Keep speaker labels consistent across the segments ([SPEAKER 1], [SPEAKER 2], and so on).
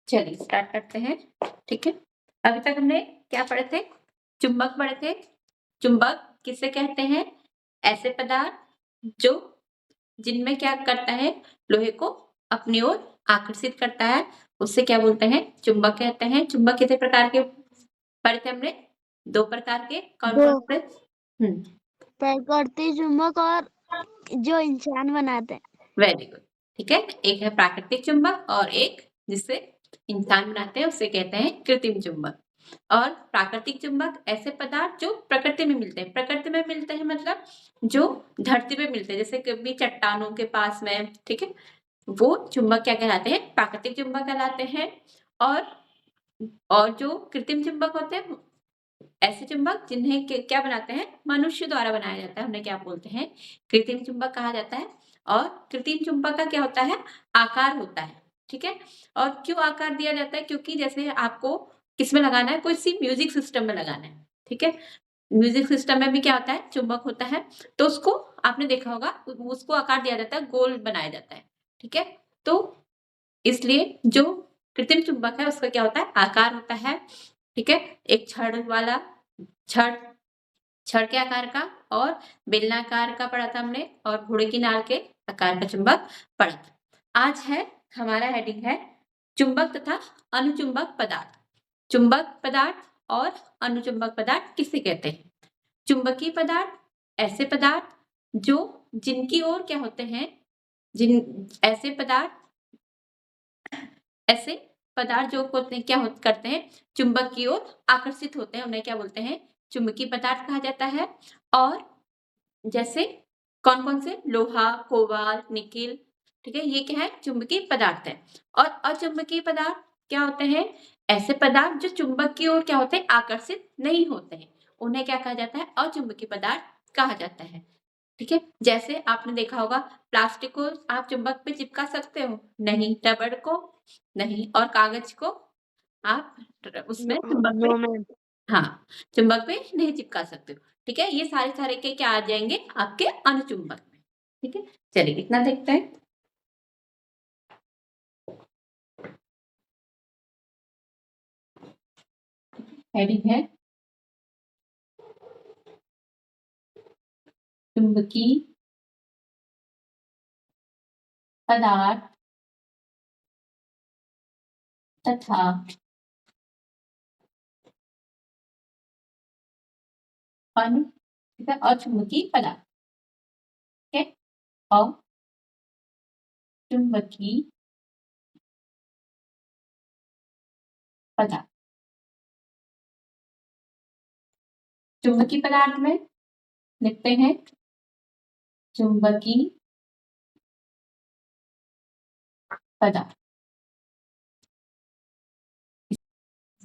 [SPEAKER 1] चलिए स्टार्ट करते हैं। ठीक है, अभी तक हमने क्या पढ़े थे? चुंबक पढ़े थे। चुंबक किसे कहते हैं? ऐसे पदार्थ जो जिनमें क्या करता है, लोहे को अपनी ओर आकर्षित करता है, उससे क्या बोलते हैं? चुंबक कहते हैं। चुंबक कितने प्रकार के पढ़े थे हमने? 2 प्रकार के। कौन-कौन से?
[SPEAKER 2] प्रकृति चुंबक और जो इंसान बनाते हैं।
[SPEAKER 1] Very good. ठीक है, एक है प्राकृतिक चुंबक और एक जिससे इंसान बनाते हैं उसे कहते हैं कृत्रिम चुंबक। और प्राकृतिक चुंबक ऐसे पदार्थ जो प्रकृति में मिलते हैं। प्रकृति में मिलते हैं मतलब जो धरती पे मिलते हैं, जैसे कभी चट्टानों के पास में, ठीक है, वो चुंबक क्या कहलाते हैं? प्राकृतिक चुंबक कहलाते हैं। और जो कृत्रिम चुंबक होते हैं, ऐसे चुंबक जिन्हें क्या बनाते हैं? मनुष्य द्वारा बनाया जाता है, उन्हें क्या बोलते हैं? कृत्रिम चुंबक कहा जाता है। और कृत्रिम चुंबक का क्या होता है? आकार होता है। ठीक है, और क्यों आकार दिया जाता है? क्योंकि जैसे आपको किसमें लगाना है? कोई सी म्यूजिक सिस्टम में लगाना है। ठीक है, म्यूजिक सिस्टम में भी क्या होता है? चुंबक होता है। तो उसको आपने देखा होगा, उसको आकार दिया जाता है, गोल बनाया जाता है। ठीक है, तो इसलिए जो कृत्रिम चुंबक है उसका क्या होता है? आकार होता है। ठीक है, एक छड़ वाला, छड़ छड़ के आकार का और बेलनाकार का पढ़ा था हमने, और घोड़े की नाल के आकार का चुंबक पढ़ा था। आज है हमारा हेडिंग है चुंबक तथा अनुचुंबक पदार्थ। चुंबक पदार्थ और अनुचुंबक पदार्थ किसे कहते हैं? चुंबकीय पदार्थ ऐसे पदार्थ जो जिनकी ओर क्या होते हैं? ऐसे पदार्थ जो होते हैं, करते हैं? चुंबक की ओर आकर्षित होते हैं, उन्हें क्या बोलते हैं? चुंबकीय पदार्थ कहा जाता है। और जैसे कौन-कौन से? लोहा, कोबाल्ट, निकेल, ठीक है, ये क्या है? चुंबकीय पदार्थ है। और अचुंबकीय पदार्थ क्या होते हैं? ऐसे पदार्थ जो चुंबक की ओर क्या होते हैं? आकर्षित नहीं होते हैं, उन्हें क्या कहा जाता है? अचुंबकीय पदार्थ कहा जाता है। ठीक है, जैसे आपने देखा होगा प्लास्टिक को आप चुंबक पे चिपका सकते हो? नहीं। रबड़ को? नहीं। और कागज को आप उसमें चुंबक पे,
[SPEAKER 2] नो मैम।
[SPEAKER 1] हाँ, चुंबक पे नहीं चिपका सकते हो। ठीक है, ये सारे के क्या आ जाएंगे? आपके अनुचुंबक में। ठीक है, चलिए इतना देखते हैं। हेडिंग है चुंबकीय पदार्थ तथा ठीक है, अचुंबकीय पदार्थ। ठीक है, और चुंबकीय पदार्थ। चुंबकीय पदार्थ में लिखते हैं चुंबकीय पदार्थ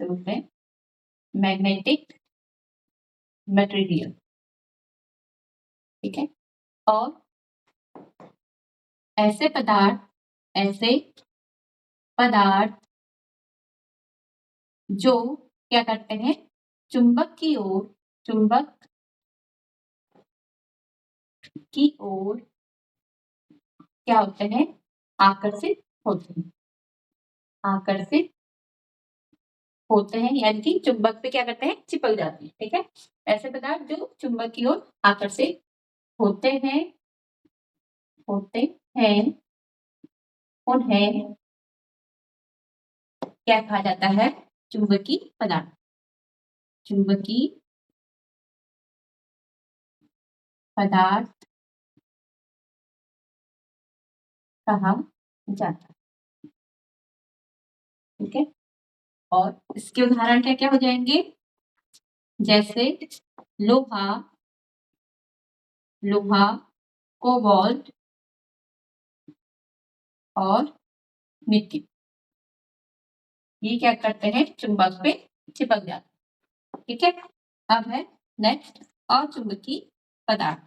[SPEAKER 1] में मैग्नेटिक मटेरियल। ठीक है, और ऐसे पदार्थ जो क्या करते हैं? चुंबक की ओर क्या होते हैं? आकर्षित होते हैं, यानी कि चुंबक पे क्या करते हैं? चिपक जाते हैं। ठीक है, ऐसे पदार्थ जो चुंबक की ओर आकर्षित होते हैं उन्हें क्या कहा जाता है? चुंबकीय पदार्थ। चुंबकीय पदार्थ कहा जाता है। ठीक है, और इसके उदाहरण क्या क्या हो जाएंगे? जैसे लोहा, कोबाल्ट और निकेल, ये क्या करते हैं? चुंबक पे चिपक जाते हैं। ठीक है, अब है नेक्स्ट अचुंबकीय पदार्थ।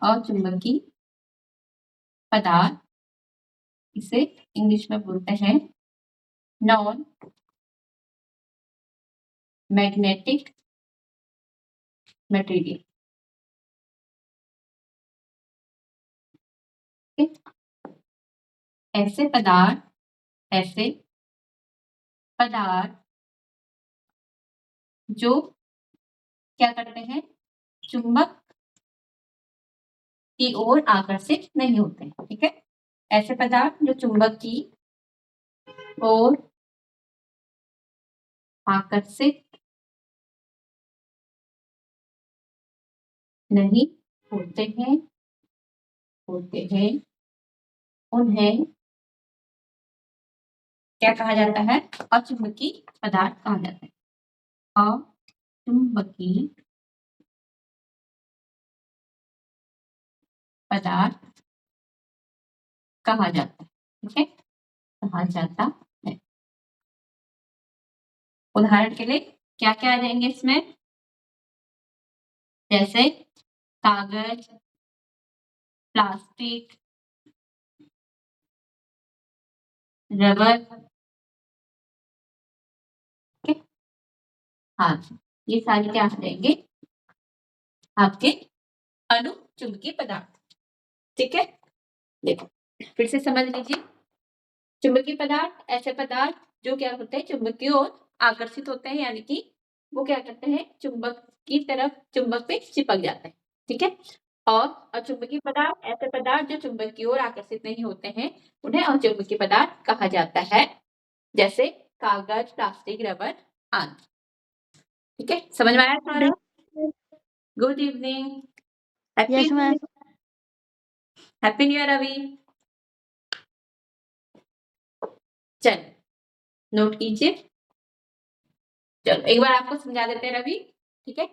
[SPEAKER 1] अचुंबकीय पदार्थ इसे इंग्लिश में बोलते हैं नॉन मैग्नेटिक मटेरियल। ऐसे पदार्थ जो क्या करते हैं, चुंबक की ओर आकर्षित नहीं होते। ठीक है, ऐसे पदार्थ जो चुंबक की ओर आकर्षित नहीं होते हैं उन्हें क्या कहा जाता है, अचुंबकीय पदार्थ कहा जाता है। अचुंबकीय पदार्थ कहा जाता है। ठीक है, कहा जाता है। उदाहरण के लिए क्या क्या आ जाएंगे इसमें, जैसे कागज, प्लास्टिक, रबर। ठीक है, हाँ, ये सारे क्या आ जाएंगे, आपके अणुचुंबकीय पदार्थ। ठीक है, देखो फिर से समझ लीजिए, चुंबकीय पदार्थ ऐसे पदार्थ जो क्या होते हैं, चुंबक की ओर आकर्षित होते हैं, यानी कि वो क्या करते हैं, चुंबक की तरफ, चुंबक पे चिपक जाते हैं। ठीक है, और अचुंबकीय पदार्थ ऐसे पदार्थ जो चुंबक की ओर आकर्षित नहीं होते हैं, उन्हें अचुंबकीय पदार्थ कहा जाता है, जैसे कागज, प्लास्टिक, रबर आदि। ठीक है, समझ में आया सारा? Good evening, happy
[SPEAKER 2] yes ma'am.
[SPEAKER 1] Happy new year अभी। चल नोट कीजिए, चलो एक बार आपको समझा देते हैं रवि। ठीक है,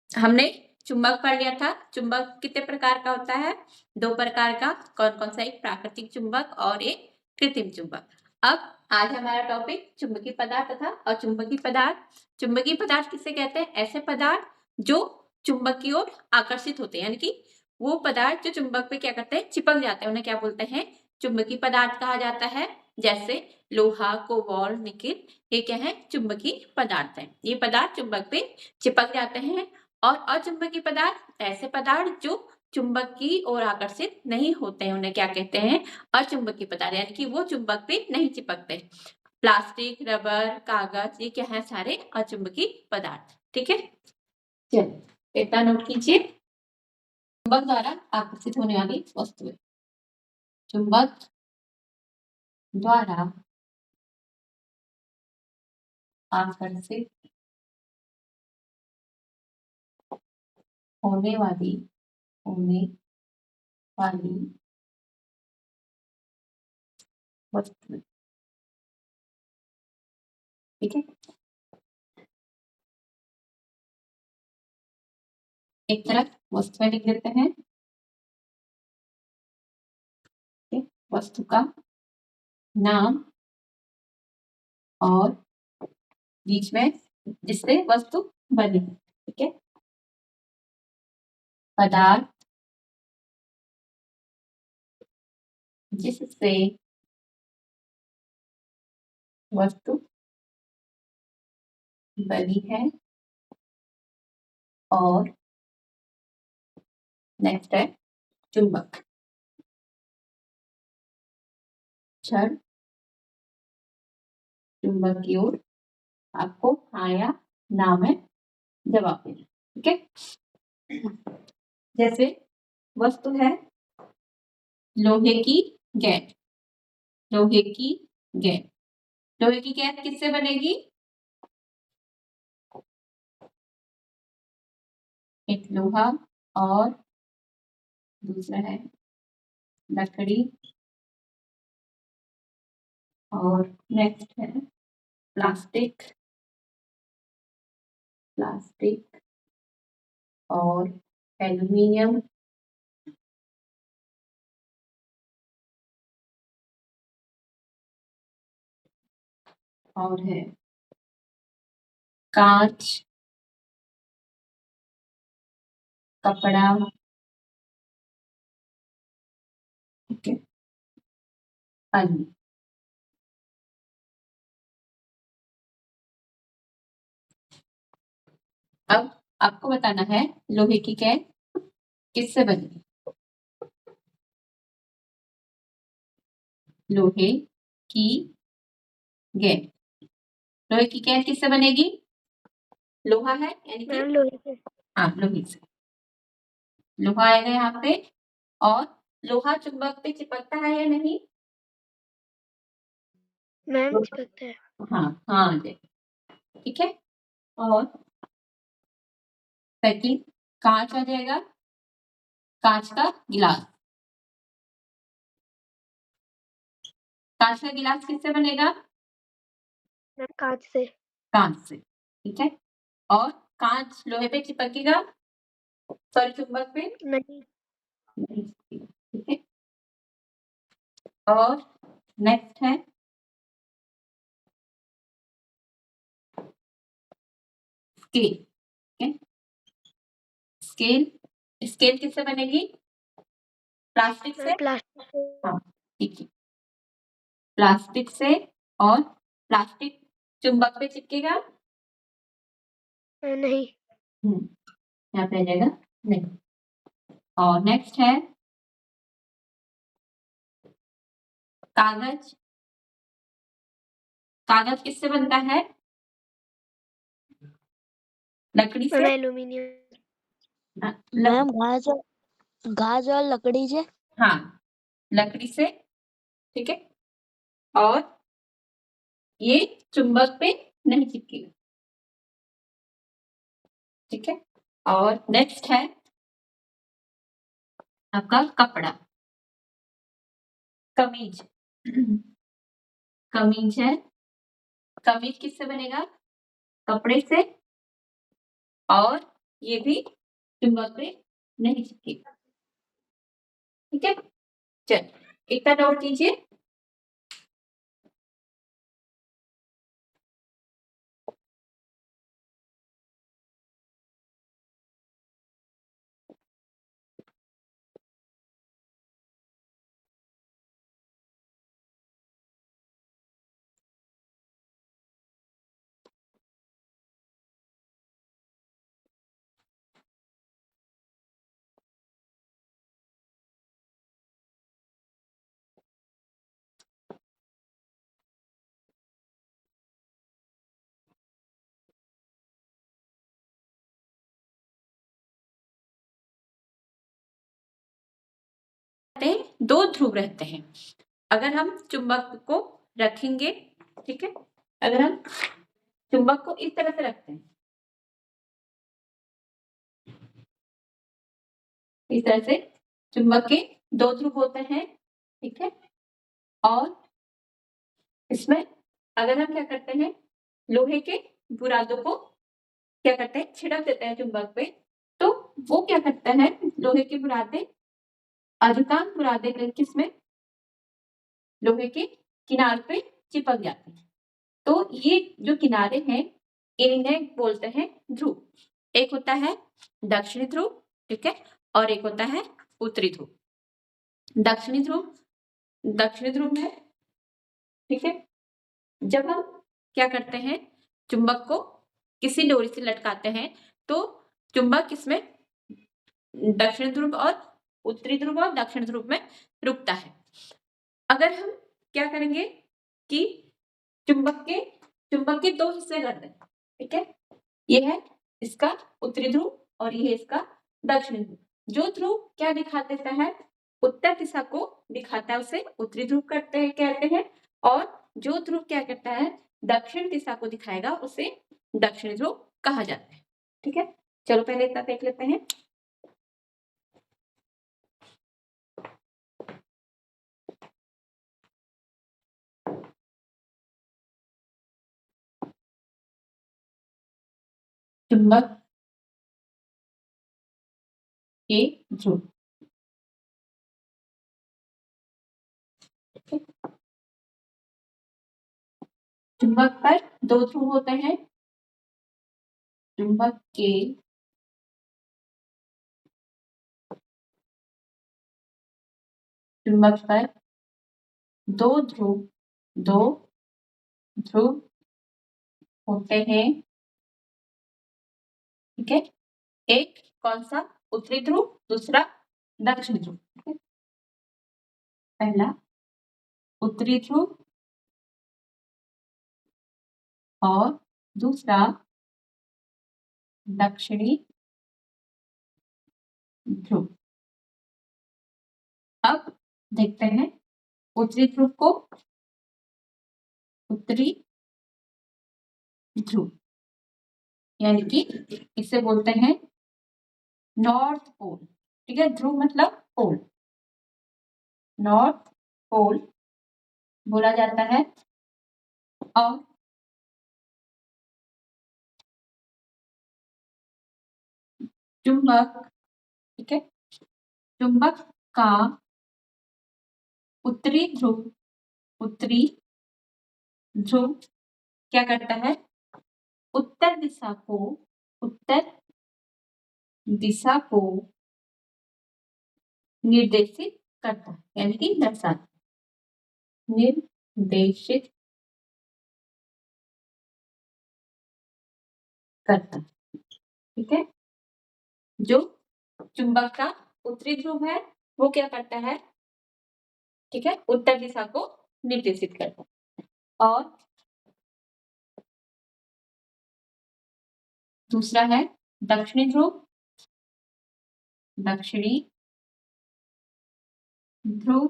[SPEAKER 1] हमने चुंबक पढ़ लिया था। चुंबक कितने प्रकार का होता है, 2 प्रकार का। कौन कौन सा, एक प्राकृतिक चुंबक और एक कृत्रिम चुंबक। अब आज हमारा टॉपिक चुंबकीय पदार्थ तथा अचुंबकीय पदार्थ। चुंबकीय पदार्थ किसे कहते हैं, ऐसे पदार्थ जो चुंबक की ओर आकर्षित होते हैं, यानी कि वो पदार्थ जो चुंबक पे क्या करते हैं, चिपक जाते हैं, उन्हें क्या बोलते हैं, चुंबकीय पदार्थ कहा जाता है। जैसे लोहा, कोबाल्ट, निकेल, ये क्या है, चुंबकीय पदार्थ है। ये पदार्थ चुंबक पे चिपक जाते हैं। और अचुंबकीय पदार्थ ऐसे पदार्थ जो चुंबक की ओर आकर्षित नहीं होते हैं, उन्हें क्या कहते हैं, अचुंबकीय पदार्थ, यानी कि वो चुंबक पे नहीं चिपकते। प्लास्टिक, रबर, कागज, ये क्या है, सारे अचुंबकीय पदार्थ। ठीक है, चलिए इतना नोट कीजिए, चुंबक द्वारा आकर्षित होने वाली वस्तुएं। चुंबक द्वारा आकर्षित होने वाली वस्तुएं। ठीक है, एक तरफ वस्तुएं लिख देते हैं। वस्तु का नाम और बीच में जिससे वस्तु बनी। ठीक है, पदार्थ जिससे वस्तु बनी है, और नेक्स्ट है चुंबक। क्षण चुंबक की ओर, आपको हाँ या ना में जवाब देना। ठीक है, जैसे वस्तु है लोहे की गेंद। लोहे की गेंद, लोहे की गेंद किससे बनेगी, एक लोहा और दूसरा है लकड़ी, और नेक्स्ट है प्लास्टिक और एल्यूमिनियम, और है कांच, कपड़ा। ठीक है, अन्य। अब आपको बताना है लोहे की गेंद किससे बनी। लोहे की गेंद। लोहे की गेंद किससे बनेगी? लोहा है यानी कि
[SPEAKER 2] मैम लोहे से।
[SPEAKER 1] हाँ, लोहे से। लोहा आएगा यहाँ पे और लोहा चुंबक पे चिपकता है या नहीं?
[SPEAKER 2] मैम चिपकता है।
[SPEAKER 1] हाँ, हाँ, ठीक है। और सेकंड कांच आ जाएगा, कांच का गिलास। कांच का गिलास किससे बनेगा?
[SPEAKER 2] मैम कांच से।
[SPEAKER 1] कांच से, ठीक है। और कांच लोहे पे चिपकेगा, सॉरी चुंबक पे
[SPEAKER 2] नहीं।
[SPEAKER 1] नहीं चिपकेगा, ठीक है। और नेक्स्ट है स्केल, ठीक है। स्केल, स्केल किससे बनेगी? प्लास्टिक से।
[SPEAKER 2] मैम प्लास्टिक से।
[SPEAKER 1] हाँ, ठीक है। प्लास्टिक से और प्लास्टिक चुंबक पे चिपकेगा?
[SPEAKER 2] नहीं।
[SPEAKER 1] यहाँ पे आ जाएगा नहीं। और नेक्स्ट है कागज। कागज किससे बनता है? लकड़ी
[SPEAKER 2] मैम
[SPEAKER 1] से।
[SPEAKER 2] एल्यूमिनियम।
[SPEAKER 1] लक,
[SPEAKER 2] मैम घास और लकड़ी से।
[SPEAKER 1] हाँ, लकड़ी से, ठीक है। और ये चुंबक पे नहीं चिपकेगा, ठीक है। और नेक्स्ट है आपका कपड़ा, कमीज। कमीज है, कमीज किससे बनेगा? कपड़े से और ये भी चुंबक पे नहीं चिपकेगा, ठीक है। चल इतना नोट कीजिए। दो ध्रुव रहते हैं। अगर हम चुंबक को रखेंगे, ठीक है, अगर हम चुंबक को इस तरह से रखते हैं, इस तरह से चुंबक के दो ध्रुव होते हैं, ठीक है। और इसमें अगर हम क्या करते हैं, लोहे के बुरादों को क्या करते हैं, छिड़क देते हैं चुंबक पे, तो वो क्या करता है, लोहे के बुरादे, अधिकांश बुरादे किसमें, लोहे के किनारे पे चिपक जाते हैं। तो ये जो किनारे हैं इन्हें बोलते हैं ध्रुव। एक होता है दक्षिणी ध्रुव, ठीक है, और एक होता है उत्तरी ध्रुव। दक्षिणी ध्रुव, दक्षिणी ध्रुव में, ठीक है, जब हम क्या करते हैं, चुंबक को किसी डोरी से लटकाते हैं तो चुंबक इसमें दक्षिण ध्रुव और उत्तरी ध्रुव और दक्षिण ध्रुव में रुकता है। अगर हम क्या करेंगे कि चुंबक के दो हिस्से कर दें, ठीक है, ये है इसका उत्तरी ध्रुव और ये है इसका दक्षिणी ध्रुव। जो ध्रुव क्या दिखा देता है, उत्तर दिशा को दिखाता है, उसे उत्तरी ध्रुव कहते हैं। और जो ध्रुव क्या करता है, दक्षिण दिशा को दिखाएगा, उसे दक्षिणी ध्रुव कहा जाता है, ठीक है। चलो पहले इतना देख लेते हैं। चुंबक के ध्रुव, चुंबक पर दो ध्रुव होते हैं। चुंबक के चुंबक पर दो ध्रुव, दो ध्रुव होते हैं, ठीक है। एक कौन सा, उत्तरी ध्रुव, दूसरा दक्षिणी ध्रुव, ठीक है। पहला उत्तरी ध्रुव और दूसरा दक्षिणी ध्रुव। अब देखते हैं उत्तरी ध्रुव को, उत्तरी ध्रुव यानी कि इसे बोलते हैं नॉर्थ पोल। ठीक है, ध्रुव मतलब पोल, नॉर्थ पोल बोला जाता है। और चुंबक, ठीक है, चुंबक का उत्तरी ध्रुव, उत्तरी ध्रुव क्या करता है, उत्तर दिशा को, उत्तर दिशा को निर्देशित करता है, यानी कि दर्शाता, निर्देशित करता। ठीक है, जो चुंबक का उत्तरी ध्रुव है वो क्या करता है, ठीक है, उत्तर दिशा को निर्देशित करता है। और दूसरा है दक्षिणी ध्रुव, दक्षिणी ध्रुव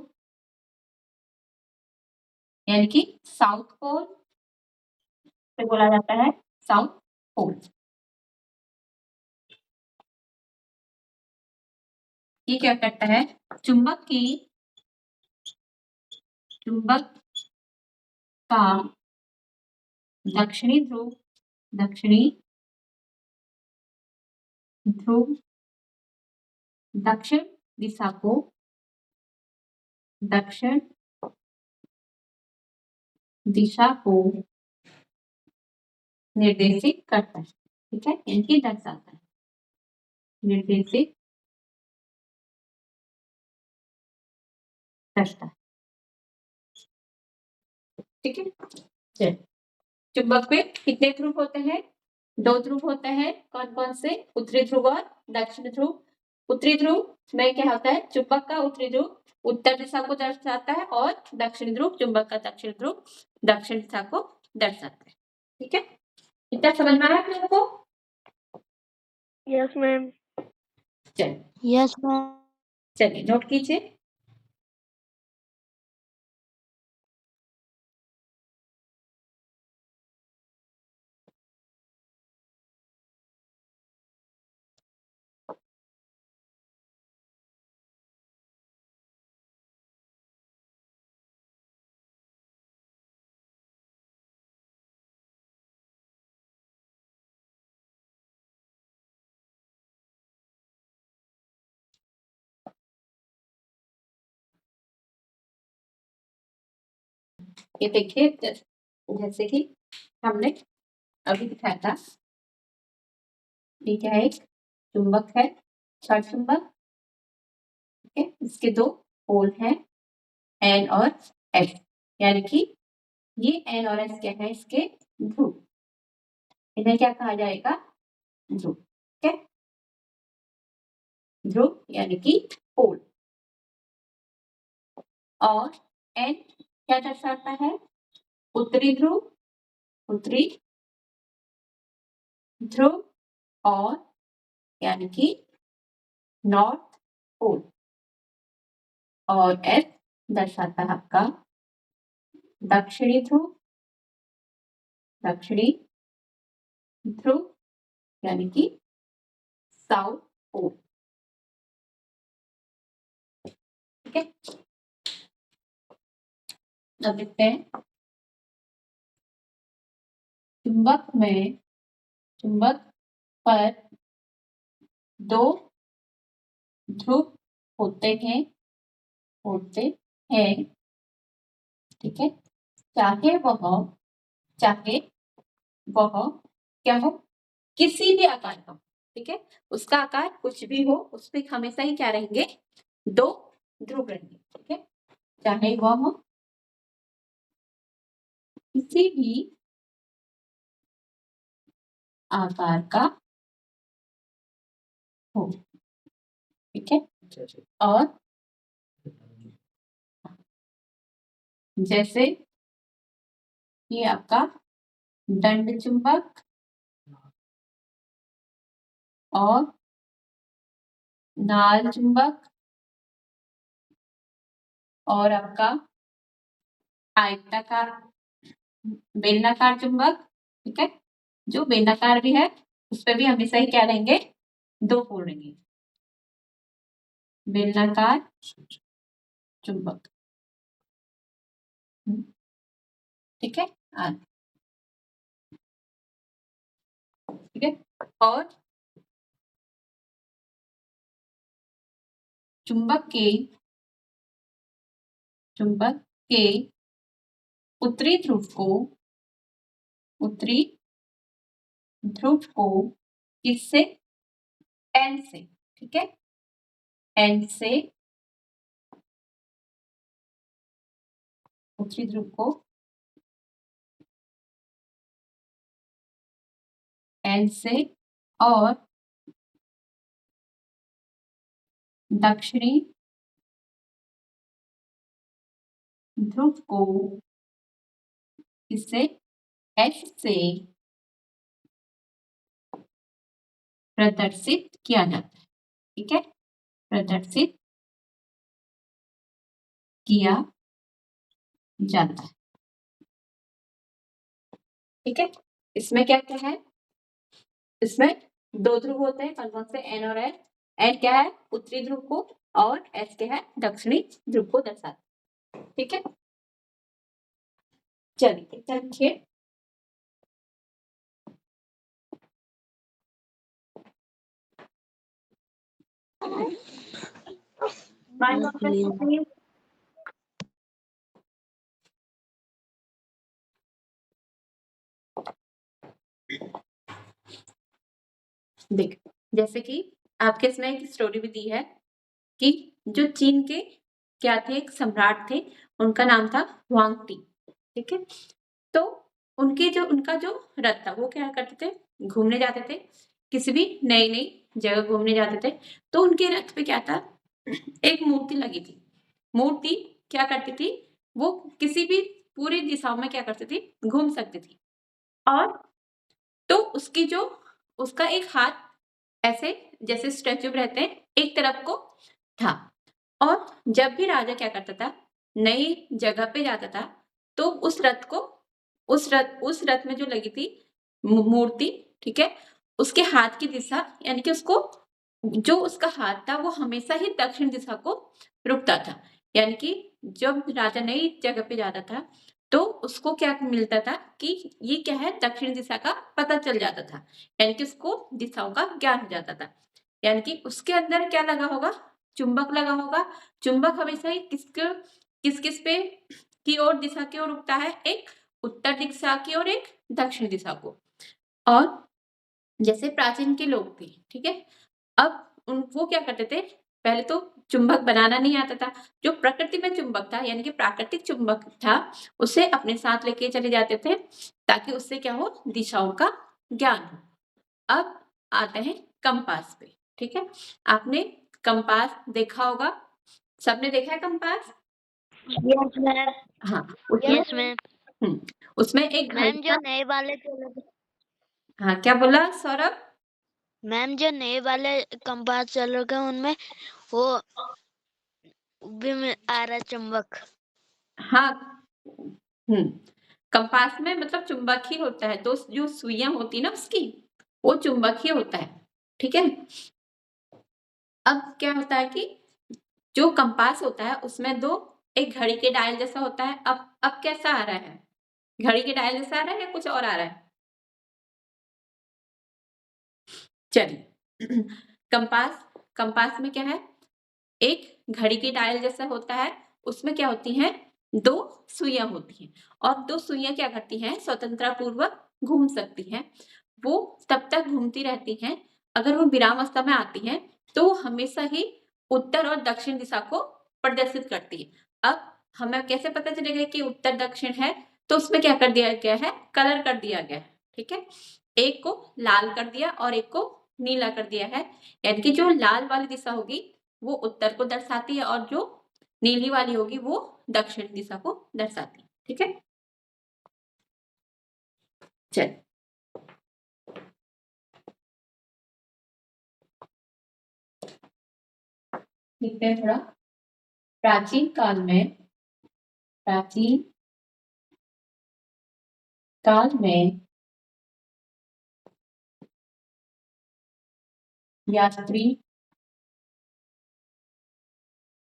[SPEAKER 1] यानी कि साउथ पोल से बोला जाता है, साउथ पोल। ये क्या करता है, चुंबक का दक्षिणी ध्रुव, दक्षिणी ध्रुव दक्षिण दिशा को, दक्षिण दिशा को निर्देशित करता है। ठीक है, इनकी दर्शाता है, निर्देशित करता है। ठीक है, चलिए, चुंबक में कितने ध्रुव होते हैं, 2 ध्रुव होते हैं। कौन कौन से, उत्तरी ध्रुव और दक्षिण ध्रुव। उत्तरी ध्रुव में क्या होता है, चुंबक का उत्तरी ध्रुव उत्तर दिशा को दर्शाता है और दक्षिण ध्रुव, चुंबक का दक्षिण ध्रुव दक्षिण दिशा को दर्शाता है। ठीक है, इतना समझ में आया आप लोगों को?
[SPEAKER 2] Yes ma'am.
[SPEAKER 1] चलिए,
[SPEAKER 2] यस मैम।
[SPEAKER 1] चलिए नोट कीजिए। ये देखिए, जैसे कि हमने अभी दिखाया था, ये क्या है, एक चुंबक है, क्षण चुंबक। ठीक है, इसके 2 पोल हैं, एन और एस, यानी कि ये एन और एस क्या है, इसके ध्रुव, इन्हें क्या कहा जाएगा, ध्रुव। ठीक है, ध्रुव यानी कि पोल। और एन क्या दर्शाता है, उत्तरी ध्रुव, उत्तरी ध्रुव और यानी कि नॉर्थ पोल। और एस दर्शाता है आपका दक्षिणी ध्रुव, दक्षिणी ध्रुव यानी कि साउथ पोल। ठीक है, अब देखते हैं चुंबक पर 2 ध्रुव होते हैं, होते हैं। ठीक है, चाहे वह क्या हो, किसी भी आकार का हो। ठीक है, उसका आकार कुछ भी हो, उसपे हमेशा ही क्या रहेंगे, 2 ध्रुव रहेंगे। ठीक है, चाहे वह किसी भी आकार का हो। ठीक है, और जैसे ये आपका दंड चुंबक और नाल चुंबक और आपका आयताकार बेलनाकार चुंबक, ठीक है। जो बेलनाकार भी है उस पर भी हमेशा ही क्या रहेंगे, 2 पोल रहेंगे, बेलनाकार चुंबक, ठीक है। ठीक है। और चुंबक के उत्तरी ध्रुव को किससे, एन से, ठीक है। एन से उत्तरी ध्रुव को एन से और दक्षिणी ध्रुव को इससे एच से प्रदर्शित किया जाता है, ठीक है। प्रदर्शित किया जाता है, ठीक है। इसमें क्या क्या है, इसमें 2 ध्रुव होते हैं, कौन कौन से, एन और एस। एन क्या है, उत्तरी ध्रुव को, और एस क्या है, दक्षिणी ध्रुव को दर्शाता है, ठीक है। चलिए देखिए, देख, जैसे कि आपके इसमें एक स्टोरी भी दी है कि जो चीन के क्या थे, एक सम्राट थे, उनका नाम था हुआंग टी, ठीक है। तो उनका जो रथ था वो क्या करते थे, घूमने जाते थे, किसी भी नई नई जगह घूमने जाते थे। तो उनके रथ पे क्या था, एक मूर्ति लगी थी। मूर्ति क्या करती थी, वो किसी भी पूरी दिशाओं में क्या करती थी, घूम सकती थी। और तो उसका एक हाथ ऐसे जैसे स्टैचू रहते हैं, एक तरफ को था। और जब भी राजा क्या करता था, नई जगह पे जाता था, तो उस रथ में जो लगी थी मूर्ति, ठीक है, उसके हाथ की दिशा, यानी कि उसको जो उसका हाथ था वो हमेशा ही दक्षिण दिशा को रुकता था। यानी कि जब राजा नई जगह पे जाता था, तो उसको क्या मिलता था कि ये क्या है, दक्षिण दिशा का पता चल जाता था, यानी कि उसको दिशाओं का ज्ञान हो जाता था। यानी कि उसके अंदर क्या लगा होगा, चुंबक लगा होगा। चुंबक हमेशा ही किस पे की ओर दिशा की ओर रुकता है, एक उत्तर दिशा की ओर, एक दक्षिण दिशा को। और जैसे प्राचीन के लोग थे, ठीक है, अब वो क्या करते थे, पहले तो चुंबक बनाना नहीं आता था। जो प्रकृति में चुंबक था, यानी कि प्राकृतिक चुंबक था, उसे अपने साथ लेके चले जाते थे, ताकि उससे क्या हो, दिशाओं का ज्ञान हो। अब आते हैं कंपास पे, ठीक है। आपने कंपास देखा होगा, सबने देखा है कंपास?
[SPEAKER 2] Yes ma'am.
[SPEAKER 1] हाँ,
[SPEAKER 2] यस मैम।
[SPEAKER 1] उसमें एक घड़ी
[SPEAKER 2] मैम जो
[SPEAKER 1] का,
[SPEAKER 2] नए वाले चले थे,
[SPEAKER 1] हाँ क्या बोला सौरभ?
[SPEAKER 2] मैम जो नए वाले कंपास चल रखे हैं उनमें वो भी आ रहा है चुंबक।
[SPEAKER 1] हाँ, कंपास में मतलब चुंबक ही होता है, तो जो सुइयां होती है ना उसकी, वो चुंबक ही होता है, ठीक है। अब क्या होता है कि जो कंपास होता है उसमें दो, एक घड़ी के डायल जैसा होता है। अब कैसा आ रहा है, घड़ी के डायल जैसा आ रहा है या कुछ और आ रहा है? चलिए, कंपास में क्या है, एक घड़ी के डायल जैसा होता है, उसमें क्या होती हैं, 2 सुइयां होती हैं, और 2 सुइयां क्या करती हैं, स्वतंत्रता पूर्वक घूम सकती हैं। वो तब तक घूमती रहती हैं, अगर वो विरामावस्था में आती हैं, तो वो हमेशा ही उत्तर और दक्षिण दिशा को प्रदर्शित करती है। अब हमें कैसे पता चलेगा कि उत्तर दक्षिण है, तो उसमें क्या कर दिया गया है, कलर कर दिया गया है, ठीक है। एक को लाल कर दिया और एक को नीला कर दिया है। यानी कि जो लाल वाली दिशा होगी वो उत्तर को दर्शाती है, और जो नीली वाली होगी वो दक्षिण दिशा को दर्शाती है। ठीक है, चल देखते हैं थोड़ा। प्राचीन काल में यात्री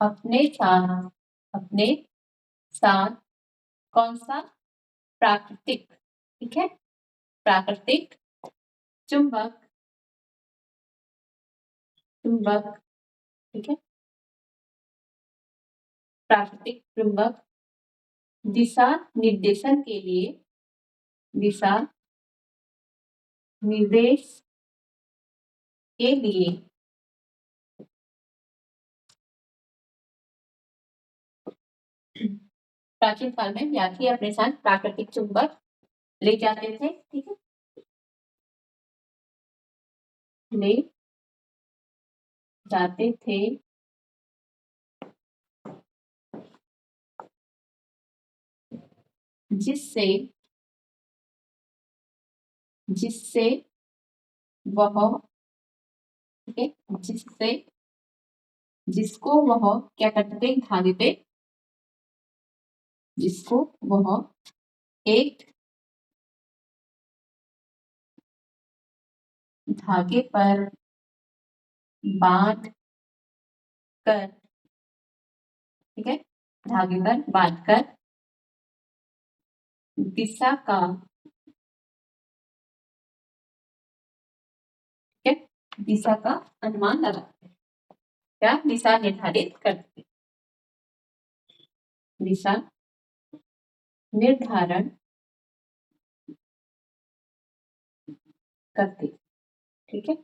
[SPEAKER 1] अपने साथ कौन सा प्राकृतिक, ठीक है, प्राकृतिक चुंबक, ठीक है, प्राकृतिक चुंबक दिशा निर्देश के लिए प्राचीन काल में यात्री अपने साथ प्राकृतिक चुंबक ले जाते थे। ठीक है, ले जाते थे जिससे वह, ठीक है, जिसको वह क्या करते थे, धागे पे, जिसको वह एक धागे पर बांध कर, ठीक है, धागे पर बांध कर दिशा का, ठीक है, दिशा का अनुमान लगाते हैं। क्या दिशा निर्धारित करते हैं, दिशा निर्धारण करते, ठीक है।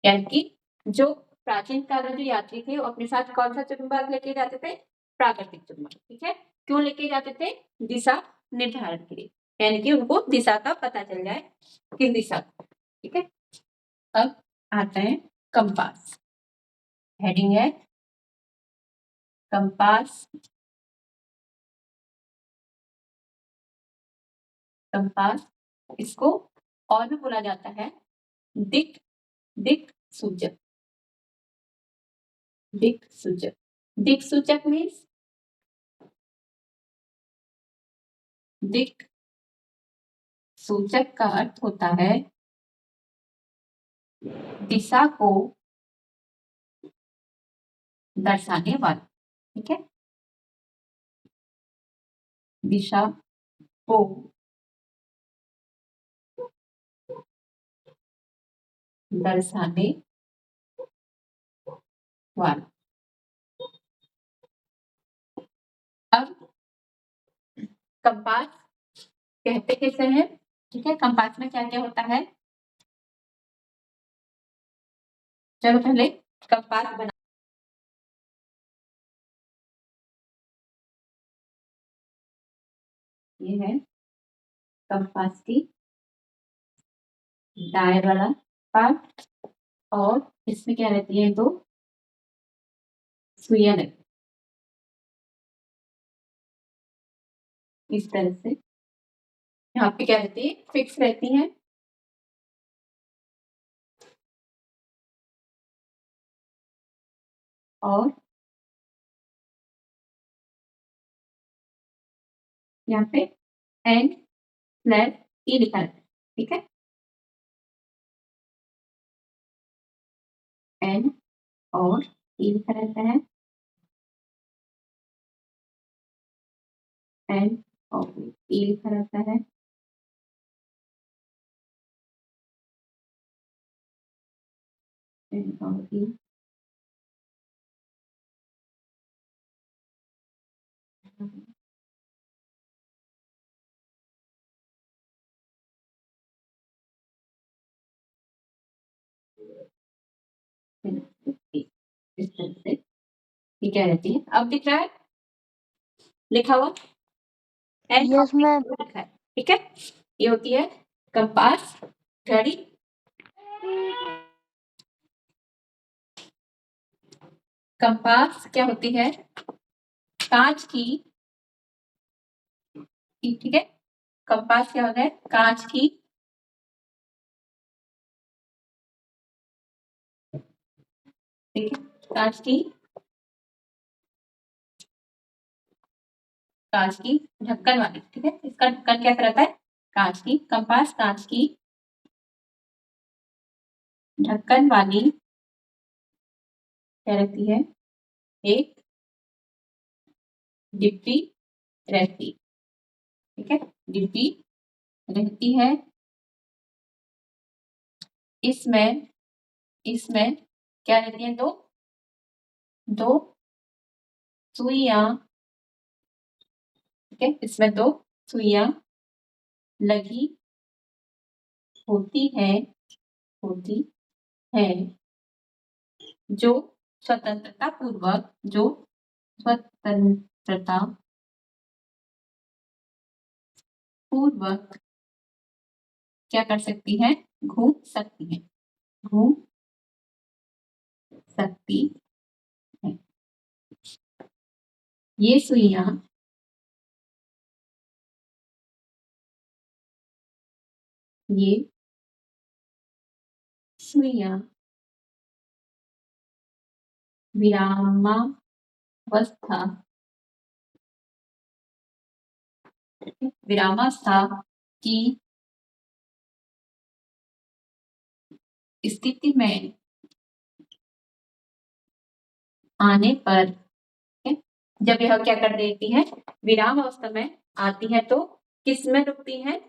[SPEAKER 1] यानी कि जो प्राचीन काल में जो यात्री थे वो अपने साथ कौन सा चुंबक लेके जाते थे, प्राकृतिक चुंबक, ठीक है। क्यों लेके जाते थे, दिशा निर्धारण के लिए, यानी कि उनको दिशा का पता चल जाए किस दिशा, ठीक है। अब आता है कंपास, हेडिंग है कंपास। इसको और भी बोला जाता है दिक सूचक। दिक सूचक मीन्स दिक सूचक का अर्थ होता है दिशा को दर्शाने वाला, ठीक है, दिशा को दर्शाने वाला। अब कंपास कहते कैसे हैं, ठीक है, कंपास में क्या क्या होता है, चलो पहले कंपास बना, ये है कंपास की डायल वाला पार्ट, और इसमें क्या रहती है, दो सुइयां रहती, इस तरह से यहाँ पे क्या रहती है, फिक्स रहती है, और यहाँ पे एन प्लस ई लिखा रहता है, ठीक है, एन और ई लिखा रहता है, एन और ई लिखा रहता है, एन और ई, इस तरह से ये क्या रहती है, अब दिख रहा है लिखा हुआ, एन
[SPEAKER 2] यस मैम।
[SPEAKER 1] लिखा है, ठीक है, ये होती है कंपास घड़ी। कंपास क्या होती है? कांच की, ठीक है, कंपास क्या होता है? कांच की, ठीक है, कांच की ढक्कन वाली, ठीक है, इसका ढक्कन कैसा रहता है? कांच की। कंपास कांच की ढक्कन वाली क्या रहती है? एक डिब्बी रहती, ठीक है, डिब्बी रहती है। इसमें इसमें क्या रहती है? दो सुइयां, ठीक है, इसमें दो सुइयां लगी होती है, होती है, जो स्वतंत्रता पूर्वक क्या कर सकती है? घूम सकती है, घूम सकती है। ये सुइयां विरामावस्था विरामावस्था की स्थिति में आने पर, जब यह क्या कर देती है? विराम अवस्था में आती है तो किस में रुकती है?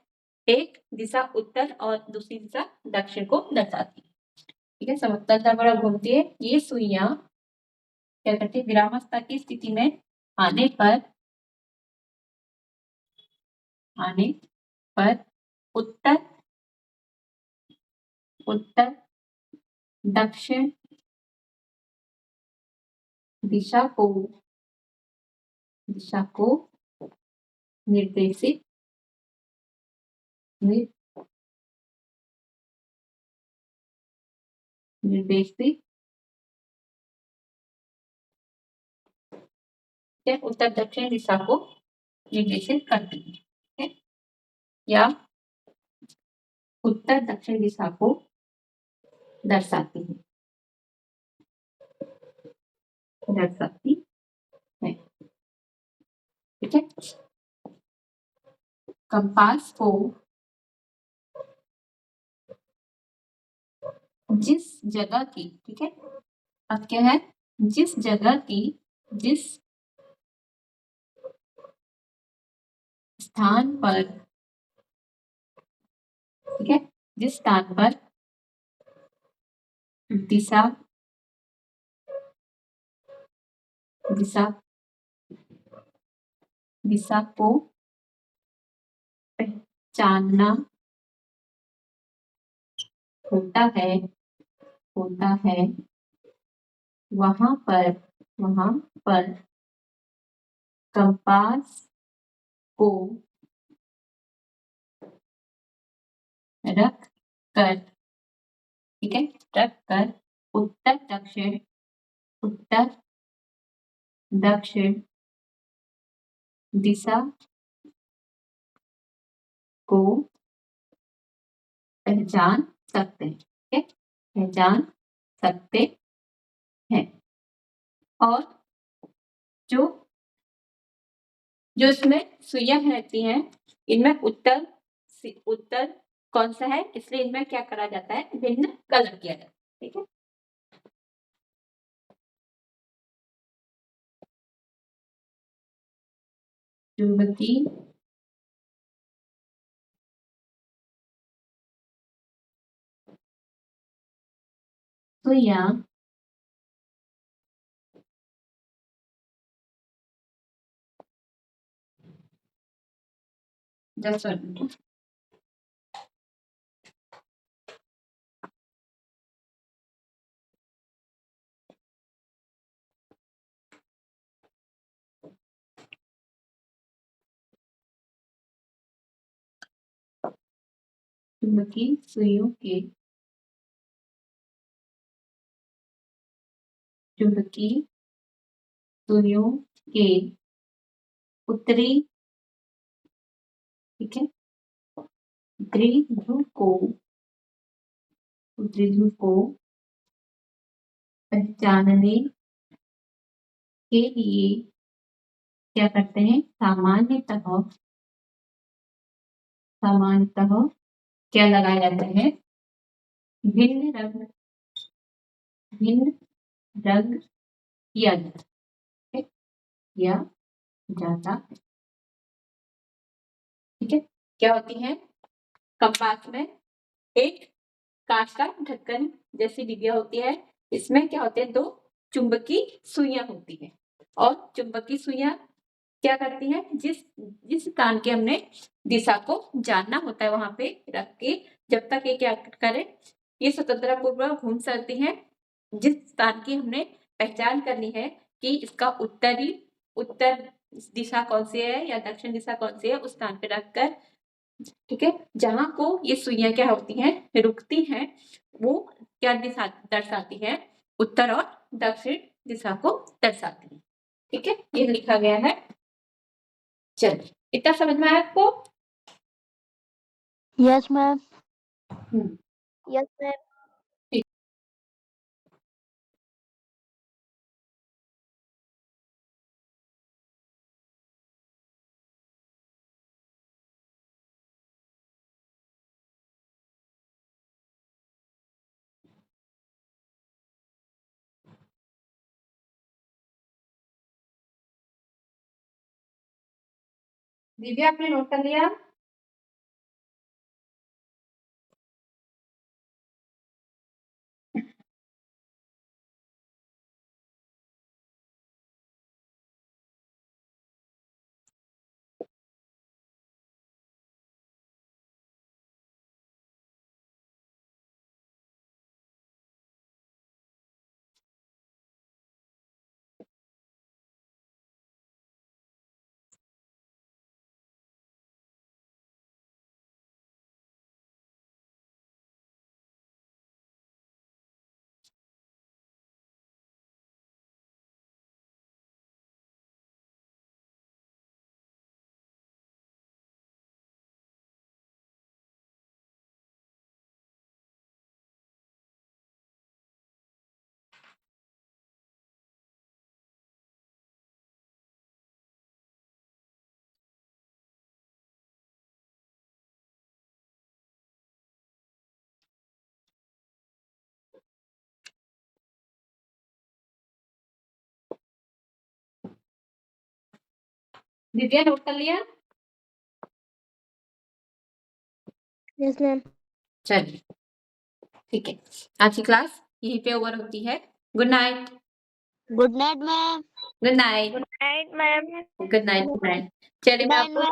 [SPEAKER 1] एक दिशा उत्तर और दूसरी दिशा दक्षिण को दर्शाती है, ठीक है, समतलता पर घूमती है। ये सुइयां क्या करती है? विरामावस्था की स्थिति में आने पर उत्तर उत्तर दक्षिण दिशा को निर्देशित निर्देशित उत्तर दक्षिण दिशा को निर्देशित करती है, ठीक है, या उत्तर दक्षिण दिशा को दर्शाती है, ठीक है। कंपास को जिस जगह की, ठीक है, अब क्या है? जिस जगह की, जिस स्थान पर, ठीक है, जिस स्थान पर दिशा दिशा दिशा को पहचानना होता है वहां पर कंपास को रख कर, ठीक है, रख कर उत्तर दक्षिण दिशा को पहचान सकते हैं, ठीक है, पहचान सकते हैं। और जो जो इसमें सुइयां रहती हैं, इनमें उत्तर कौन सा है? इसलिए इनमें क्या करा जाता है? भिन्न कलर किया जाता है, ठीक है। चुंबकी सुइयां चुंबकीय सुइयों के चुंबकीय सुइयों के उत्तरी, ठीक है, उत्तरी ध्रुव को पहचानने के लिए क्या करते हैं, सामान्यतः क्या लगाए जाते हैं, भिन्न रंग किया जाता है, ठीक है। क्या होती है, कंपास में एक कांच का ढक्कन जैसी डिबिया होती है, इसमें क्या होते हैं, दो चुंबकीय सुइयां होती है, और चुंबकीय सुइयां क्या करती है, जिस स्थान के हमने दिशा को जानना होता है वहां पे रख के जब तक ये क्या करे, ये स्वतंत्रता पूर्वक घूम सकती है। जिस स्थान की हमने पहचान करनी है कि इसका उत्तर दिशा कौन सी है या दक्षिण दिशा कौन सी है, उस स्थान पे रखकर, ठीक है, जहां को ये सुइयां क्या होती हैं, रुकती हैं, वो क्या दिशा दर्शाती है, उत्तर और दक्षिण दिशा को दर्शाती है, ठीक है। ये लिखा गया है। चलिए, इतना समझ में आया आपको?
[SPEAKER 2] Yes ma'am.
[SPEAKER 1] Yes ma'am. Divya, आपने नोट कर लिया? दिव्या, नोट कर लिया?
[SPEAKER 2] Yes ma'am.
[SPEAKER 1] चलिए, ठीक है, आज की क्लास यहीं पे ओवर होती है। Good night.
[SPEAKER 2] Good night ma'am.
[SPEAKER 1] Good night.
[SPEAKER 2] Good night ma'am.
[SPEAKER 1] Good night. चलिए, मैं आपको